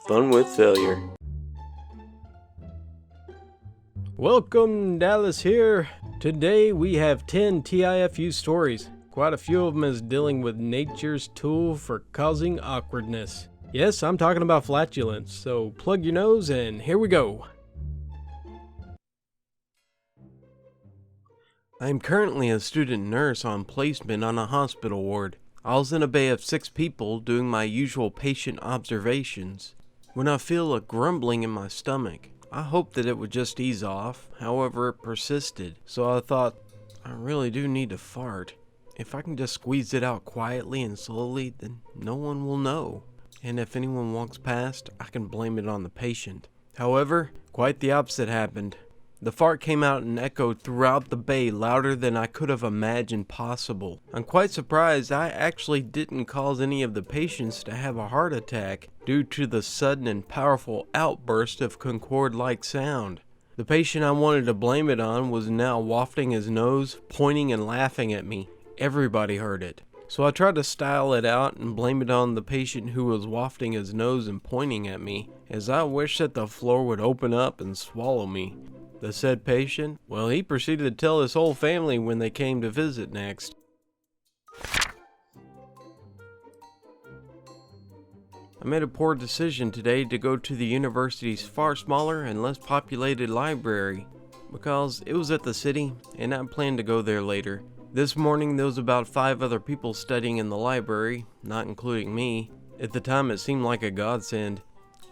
Fun with failure. Welcome, Dallas here. Today we have 10 TIFU stories. Quite a few of them is dealing with nature's tool for causing awkwardness. Yes, I'm talking about flatulence, so plug your nose and here we go. I'm currently a student nurse on placement on a hospital ward. I was in a bay of 6 people doing my usual patient observations when I feel a grumbling in my stomach. I hoped that it would just ease off, however it persisted, so I thought, I really do need to fart. If I can just squeeze it out quietly and slowly, then no one will know. And if anyone walks past, I can blame it on the patient. However, quite the opposite happened. The fart came out and echoed throughout the bay louder than I could have imagined possible. I'm quite surprised I actually didn't cause any of the patients to have a heart attack due to the sudden and powerful outburst of Concorde-like sound. The patient I wanted to blame it on was now wafting his nose, pointing and laughing at me. Everybody heard it. So I tried to style it out and blame it on the patient who was wafting his nose and pointing at me, as I wish that the floor would open up and swallow me. The said patient, well, he proceeded to tell his whole family when they came to visit next. I made a poor decision today to go to the university's far smaller and less populated library, because it was at the city and I planned to go there later. This morning there was about 5 other people studying in the library, not including me. At the time it seemed like a godsend.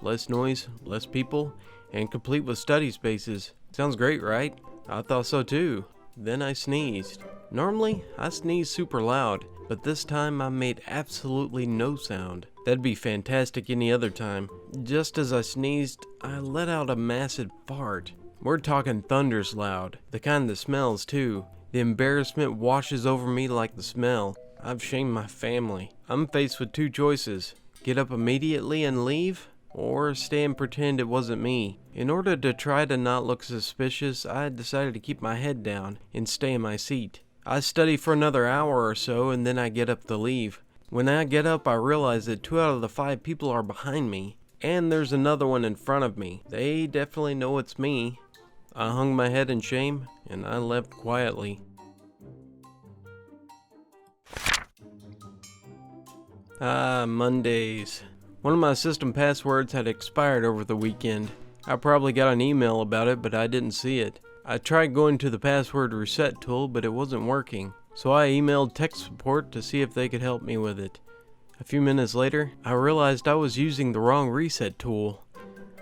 Less noise, less people, and complete with study spaces. Sounds great, right? I thought so too. Then I sneezed. Normally, I sneeze super loud, but this time I made absolutely no sound. That'd be fantastic any other time. Just as I sneezed, I let out a massive fart. We're talking thunders loud, the kind that smells too. The embarrassment washes over me like the smell. I've shamed my family. I'm faced with 2 choices. Get up immediately and leave, or stay and pretend it wasn't me. In order to try to not look suspicious, I decided to keep my head down and stay in my seat. I study for another hour or so and then I get up to leave. When I get up, I realize that 2 out of the 5 people are behind me, and there's another one in front of me. They definitely know it's me. I hung my head in shame and I left quietly. Mondays. One of my system passwords had expired over the weekend. I probably got an email about it, but I didn't see it. I tried going to the password reset tool, but it wasn't working. So I emailed tech support to see if they could help me with it. A few minutes later, I realized I was using the wrong reset tool.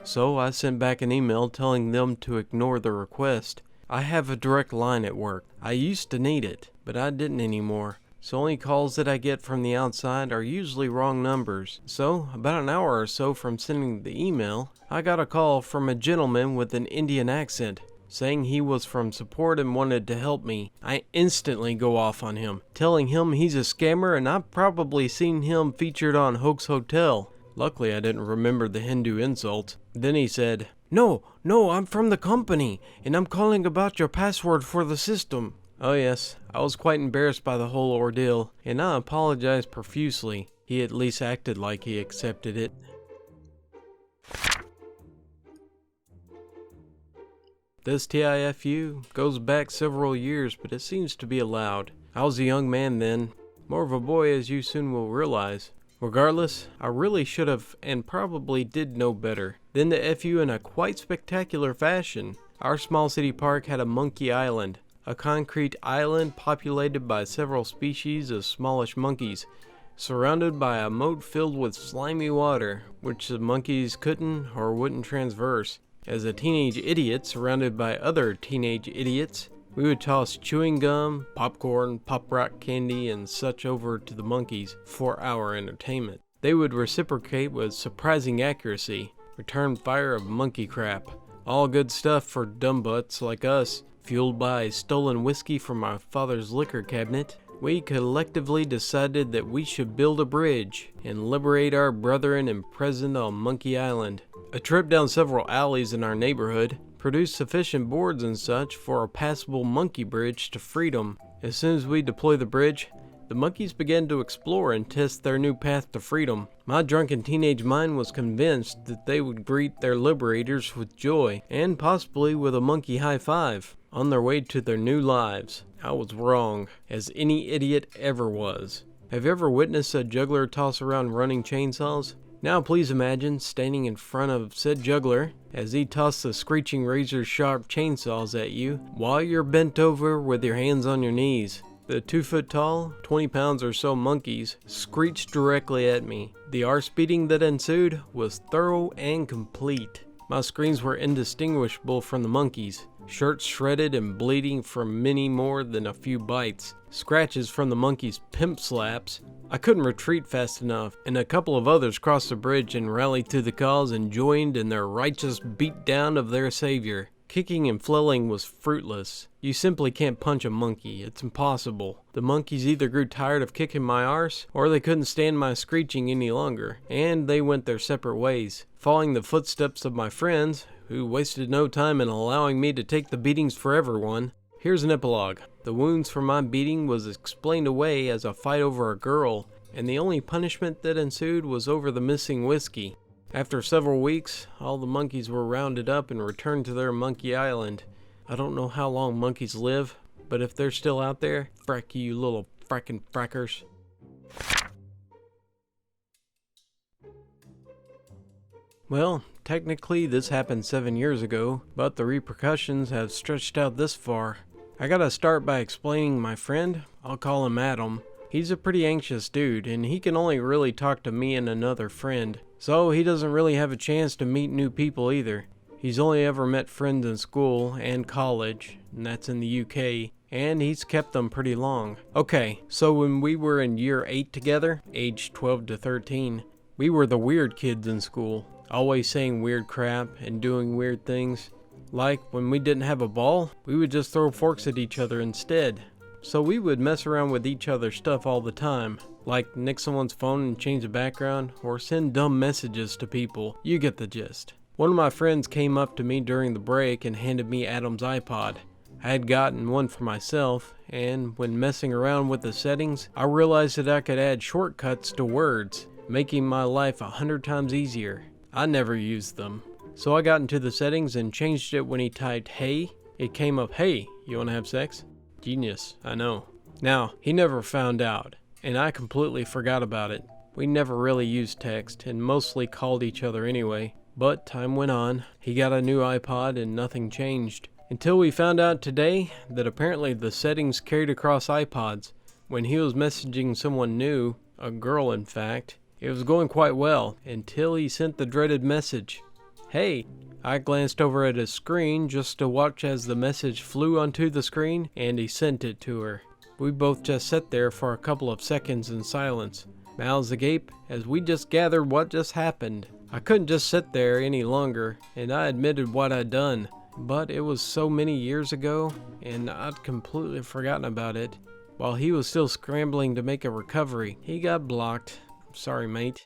So I sent back an email telling them to ignore the request. I have a direct line at work. I used to need it, but I didn't anymore. So only calls that I get from the outside are usually wrong numbers. So, about an hour or so from sending the email, I got a call from a gentleman with an Indian accent, saying he was from support and wanted to help me. I instantly go off on him, telling him he's a scammer and I've probably seen him featured on Hoax Hotel. Luckily I didn't remember the Hindu insult. Then he said, No, I'm from the company, and I'm calling about your password for the system. Oh yes, I was quite embarrassed by the whole ordeal, and I apologized profusely. He at least acted like he accepted it. This TIFU goes back several years, but it seems to be allowed. I was a young man then, more of a boy as you soon will realize. Regardless, I really should have and probably did know better than to FU in a quite spectacular fashion. Our small city park had a monkey island. A concrete island populated by several species of smallish monkeys, surrounded by a moat filled with slimy water, which the monkeys couldn't or wouldn't traverse. As a teenage idiot surrounded by other teenage idiots, we would toss chewing gum, popcorn, pop rock candy, and such over to the monkeys for our entertainment. They would reciprocate with surprising accuracy, return fire of monkey crap. All good stuff for dumb butts like us. Fueled by stolen whiskey from our father's liquor cabinet, we collectively decided that we should build a bridge and liberate our brethren imprisoned on Monkey Island. A trip down several alleys in our neighborhood produced sufficient boards and such for a passable monkey bridge to freedom. As soon as we deploy the bridge, the monkeys began to explore and test their new path to freedom. My drunken teenage mind was convinced that they would greet their liberators with joy, and possibly with a monkey high five, on their way to their new lives. I was wrong, as any idiot ever was. Have you ever witnessed a juggler toss around running chainsaws? Now please imagine standing in front of said juggler as he tosses the screeching razor-sharp chainsaws at you while you're bent over with your hands on your knees. The 2-foot-tall, 20 pounds or so monkeys screeched directly at me. The arse beating that ensued was thorough and complete. My screams were indistinguishable from the monkeys, shirts shredded and bleeding from many more than a few bites, scratches from the monkeys' pimp slaps. I couldn't retreat fast enough, and a couple of others crossed the bridge and rallied to the cause and joined in their righteous beatdown of their savior. Kicking and flailing was fruitless. You simply can't punch a monkey, it's impossible. The monkeys either grew tired of kicking my arse, or they couldn't stand my screeching any longer, and they went their separate ways, following the footsteps of my friends, who wasted no time in allowing me to take the beatings for everyone. Here's an epilogue. The wounds from my beating was explained away as a fight over a girl, and the only punishment that ensued was over the missing whiskey. After several weeks, all the monkeys were rounded up and returned to their monkey island. I don't know how long monkeys live, but if they're still out there, frack you little frackin' frackers. Well, technically this happened 7 years ago, but the repercussions have stretched out this far. I gotta start by explaining my friend. I'll call him Adam. He's a pretty anxious dude, and he can only really talk to me and another friend, so he doesn't really have a chance to meet new people either. He's only ever met friends in school and college, and that's in the UK, and he's kept them pretty long. Okay, so when we were in year 8 together, aged 12 to 13, we were the weird kids in school, always saying weird crap and doing weird things. Like, when we didn't have a ball, we would just throw forks at each other instead. So we would mess around with each other's stuff all the time, like nick someone's phone and change the background, or send dumb messages to people. You get the gist. One of my friends came up to me during the break and handed me Adam's iPod. I had gotten one for myself, and when messing around with the settings, I realized that I could add shortcuts to words, making my life 100 times easier. I never used them. So I got into the settings and changed it. When he typed hey, it came up, hey, you wanna have sex? Genius, I know. Now, he never found out, and I completely forgot about it. We never really used text, and mostly called each other anyway. But time went on, he got a new iPod and nothing changed. Until we found out today that apparently the settings carried across iPods. When he was messaging someone new, a girl in fact, it was going quite well, until he sent the dreaded message. Hey! I glanced over at his screen just to watch as the message flew onto the screen, and he sent it to her. We both just sat there for a couple of seconds in silence, mouths agape, as we just gathered what just happened. I couldn't just sit there any longer, and I admitted what I'd done, but it was so many years ago, and I'd completely forgotten about it. While he was still scrambling to make a recovery, he got blocked. Sorry, mate.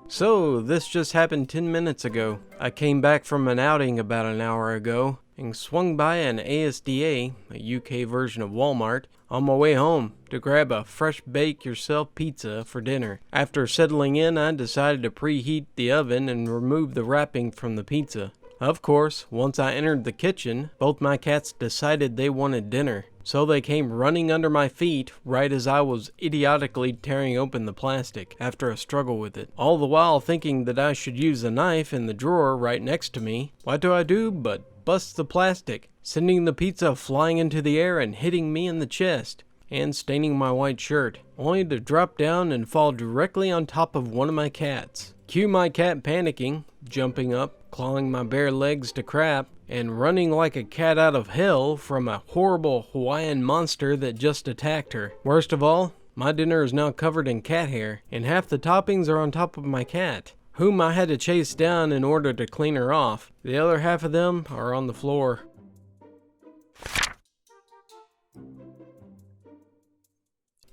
So, this just happened 10 minutes ago. I came back from an outing about an hour ago and swung by an ASDA, a UK version of Walmart, on my way home to grab a fresh bake-yourself pizza for dinner. After settling in, I decided to preheat the oven and remove the wrapping from the pizza. Of course, once I entered the kitchen, both my cats decided they wanted dinner. So they came running under my feet right as I was idiotically tearing open the plastic after a struggle with it. All the while thinking that I should use a knife in the drawer right next to me. What do but bust the plastic, sending the pizza flying into the air and hitting me in the chest, and staining my white shirt, only to drop down and fall directly on top of one of my cats. Cue my cat panicking, jumping up, clawing my bare legs to crap, and running like a cat out of hell from a horrible Hawaiian monster that just attacked her. Worst of all, my dinner is now covered in cat hair, and half the toppings are on top of my cat, whom I had to chase down in order to clean her off. The other half of them are on the floor.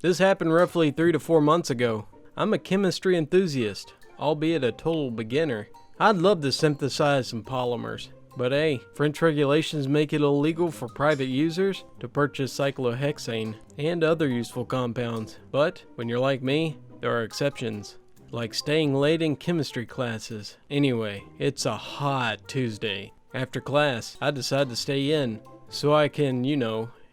This happened roughly 3 to 4 months ago. I'm a chemistry enthusiast, albeit a total beginner. I'd love to synthesize some polymers, But hey, French regulations make it illegal for private users to purchase cyclohexane and other useful compounds. But when you're like me, there are exceptions, like staying late in chemistry classes. Anyway, it's a hot Tuesday. After class, I decide to stay in so I can,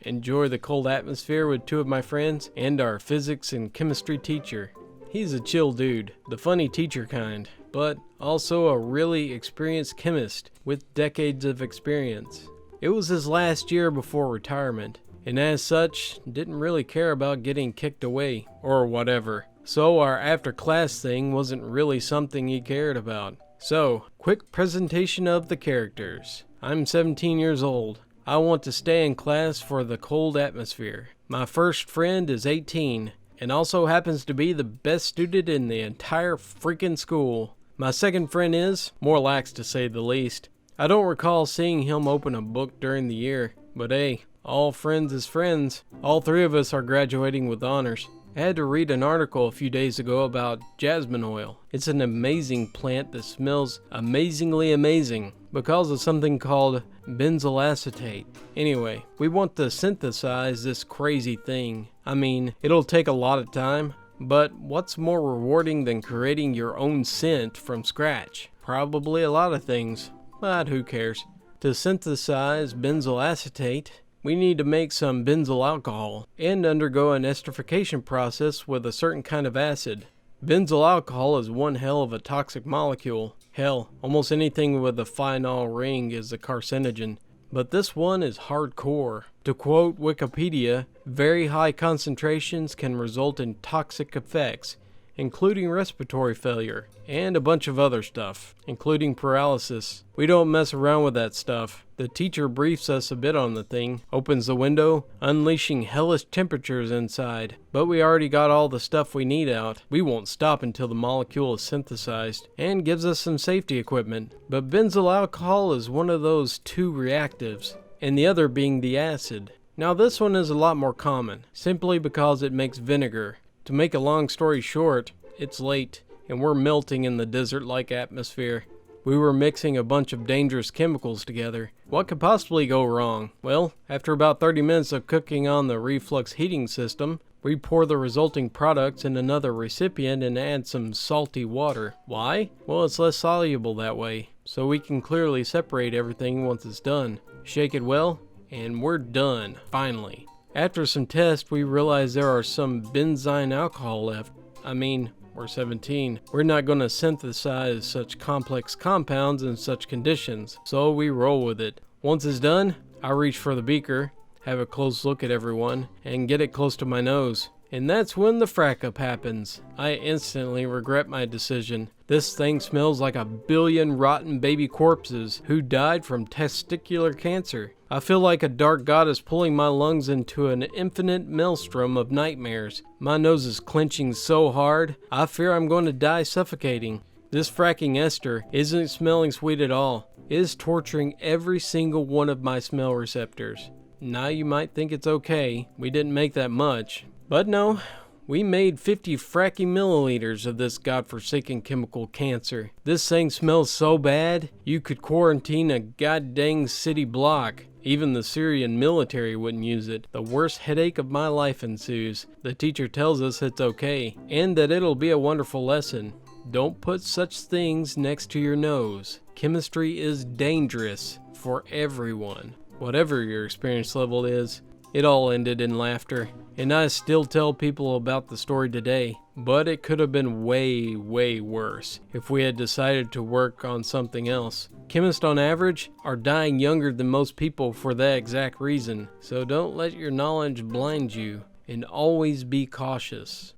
enjoy the cold atmosphere with two of my friends and our physics and chemistry teacher. He's a chill dude, the funny teacher kind, but also a really experienced chemist with decades of experience. It was his last year before retirement, and as such, didn't really care about getting kicked away, or whatever. So our after class thing wasn't really something he cared about. So, quick presentation of the characters. I'm 17 years old. I want to stay in class for the cold atmosphere. My first friend is 18. And also happens to be the best student in the entire freaking school. My second friend is more lax, to say the least. I don't recall seeing him open a book during the year, but hey, all friends is friends. All three of us are graduating with honors. I had to read an article a few days ago about jasmine oil. It's an amazing plant that smells amazingly amazing because of something called benzyl acetate. Anyway, we want to synthesize this crazy thing. I mean, it'll take a lot of time, but what's more rewarding than creating your own scent from scratch? Probably a lot of things, but who cares? To synthesize benzyl acetate, we need to make some benzyl alcohol and undergo an esterification process with a certain kind of acid. Benzyl alcohol is one hell of a toxic molecule. Hell, almost anything with a phenol ring is a carcinogen. But this one is hardcore. To quote Wikipedia, very high concentrations can result in toxic effects, including respiratory failure, and a bunch of other stuff, including paralysis. We don't mess around with that stuff. The teacher briefs us a bit on the thing, opens the window, unleashing hellish temperatures inside. But we already got all the stuff we need out. We won't stop until the molecule is synthesized, and gives us some safety equipment. But benzyl alcohol is one of those two reactives, and the other being the acid. Now this one is a lot more common, simply because it makes vinegar. To make a long story short, it's late, and we're melting in the desert-like atmosphere. We were mixing a bunch of dangerous chemicals together. What could possibly go wrong? Well, after about 30 minutes of cooking on the reflux heating system, we pour the resulting products in another recipient and add some salty water. Why? Well, it's less soluble that way, so we can clearly separate everything once it's done. Shake it well, and we're done, finally. After some tests, we realize there are some benzene alcohol left. I mean, we're 17. We're not going to synthesize such complex compounds in such conditions, so we roll with it. Once it's done, I reach for the beaker, have a close look at everyone, and get it close to my nose. And that's when the frack-up happens. I instantly regret my decision. This thing smells like a billion rotten baby corpses who died from testicular cancer. I feel like a dark goddess pulling my lungs into an infinite maelstrom of nightmares. My nose is clenching so hard, I fear I'm going to die suffocating. This fracking ester isn't smelling sweet at all. It is torturing every single one of my smell receptors. Now you might think it's okay, we didn't make that much. But no, we made 50 fracky milliliters of this godforsaken chemical cancer. This thing smells so bad, you could quarantine a goddamn city block. Even the Syrian military wouldn't use it. The worst headache of my life ensues. The teacher tells us it's okay, and that it'll be a wonderful lesson. Don't put such things next to your nose. Chemistry is dangerous for everyone. Whatever your experience level is, it all ended in laughter. And I still tell people about the story today, but it could have been way, way worse if we had decided to work on something else. Chemists on average are dying younger than most people for that exact reason, so don't let your knowledge blind you, and always be cautious.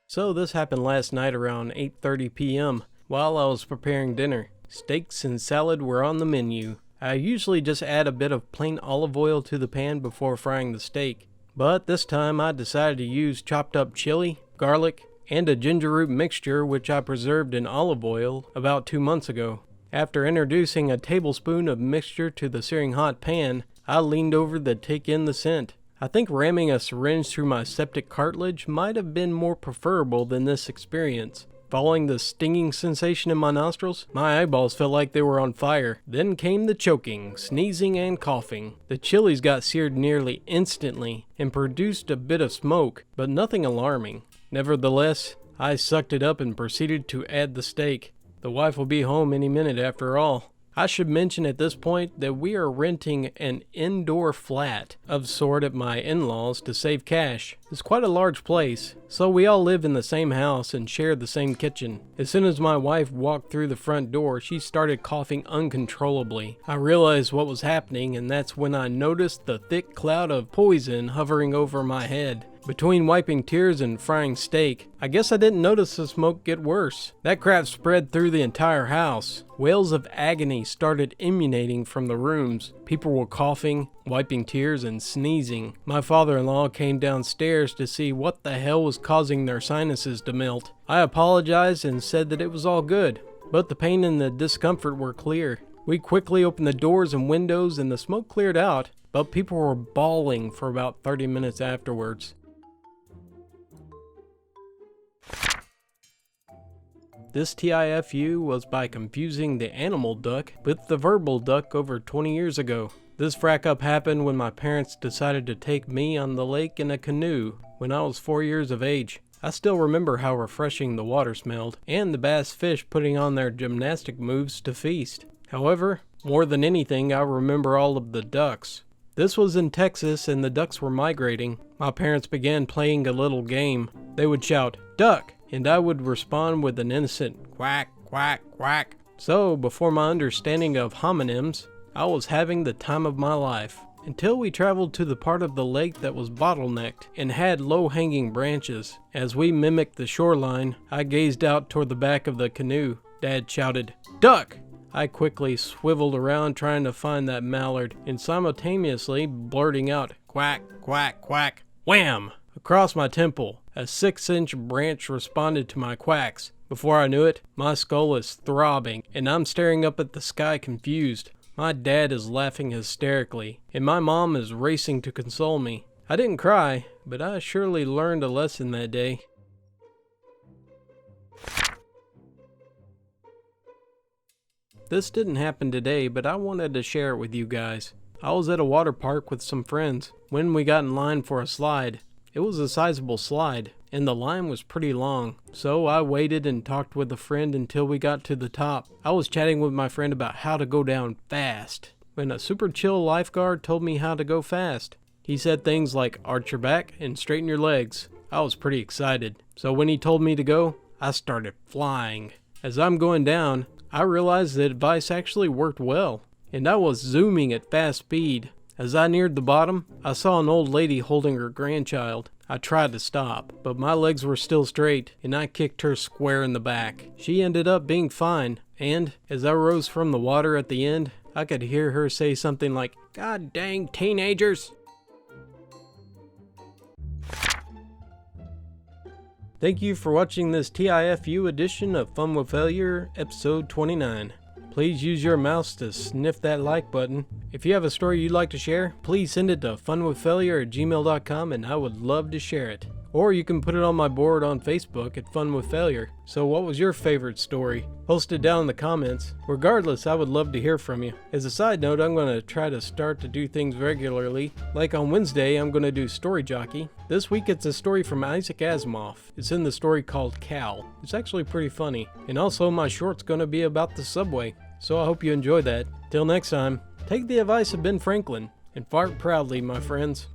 So this happened last night around 8:30 p.m. while I was preparing dinner. Steaks and salad were on the menu. I usually just add a bit of plain olive oil to the pan before frying the steak, but this time I decided to use chopped up chili, garlic, and a ginger root mixture which I preserved in olive oil about 2 months ago. After introducing a tablespoon of mixture to the searing hot pan, I leaned over to take in the scent. I think ramming a syringe through my septic cartilage might have been more preferable than this experience. Following the stinging sensation in my nostrils, my eyeballs felt like they were on fire. Then came the choking, sneezing, and coughing. The chilies got seared nearly instantly and produced a bit of smoke, but nothing alarming. Nevertheless, I sucked it up and proceeded to add the steak. The wife will be home any minute after all. I should mention at this point that we are renting an indoor flat of sort at my in-laws to save cash. It's quite a large place, so we all live in the same house and share the same kitchen. As soon as my wife walked through the front door, she started coughing uncontrollably. I realized what was happening, and that's when I noticed the thick cloud of poison hovering over my head. Between wiping tears and frying steak, I guess I didn't notice the smoke get worse. That crap spread through the entire house. Wails of agony started emanating from the rooms. People were coughing, wiping tears, and sneezing. My father-in-law came downstairs to see what the hell was causing their sinuses to melt. I apologized and said that it was all good, but the pain and the discomfort were clear. We quickly opened the doors and windows and the smoke cleared out, but people were bawling for about 30 minutes afterwards. This TIFU was by confusing the animal duck with the verbal duck over 20 years ago. This frack up happened when my parents decided to take me on the lake in a canoe when I was 4 years of age. I still remember how refreshing the water smelled, and the bass fish putting on their gymnastic moves to feast. However, more than anything, I remember all of the ducks. This was in Texas and the ducks were migrating. My parents began playing a little game. They would shout, "Duck!" and I would respond with an innocent quack, quack, quack. So, before my understanding of homonyms, I was having the time of my life. Until we traveled to the part of the lake that was bottlenecked and had low-hanging branches. As we mimicked the shoreline, I gazed out toward the back of the canoe. Dad shouted, "Duck!" I quickly swiveled around trying to find that mallard and simultaneously blurting out, "Quack, quack, quack." Wham! Across my temple, a 6-inch branch responded to my quacks. Before I knew it, my skull is throbbing, and I'm staring up at the sky confused. My dad is laughing hysterically, and my mom is racing to console me. I didn't cry, but I surely learned a lesson that day. This didn't happen today, but I wanted to share it with you guys. I was at a water park with some friends when we got in line for a slide. It was a sizable slide, and the line was pretty long, so I waited and talked with a friend until we got to the top. I was chatting with my friend about how to go down fast, when a super chill lifeguard told me how to go fast. He said things like arch your back and straighten your legs. I was pretty excited, so when he told me to go, I started flying. As I'm going down, I realized the advice actually worked well, and I was zooming at fast speed. As I neared the bottom, I saw an old lady holding her grandchild. I tried to stop, but my legs were still straight, and I kicked her square in the back. She ended up being fine, and as I rose from the water at the end, I could hear her say something like, "God dang teenagers!" Thank you for watching this TIFU edition of Fun with Failure, episode 29. Please use your mouse to sniff that like button. If you have a story you'd like to share, please send it to funwithfailure@gmail.com and I would love to share it. Or you can put it on my board on Facebook at Fun with Failure. So what was your favorite story? Post it down in the comments. Regardless, I would love to hear from you. As a side note, I'm going to try to start to do things regularly. Like on Wednesday, I'm going to do Story Jockey. This week it's a story from Isaac Asimov. It's in the story called Cal. It's actually pretty funny. And also my short's going to be about the subway. So I hope you enjoy that. Till next time, take the advice of Ben Franklin and fart proudly, my friends.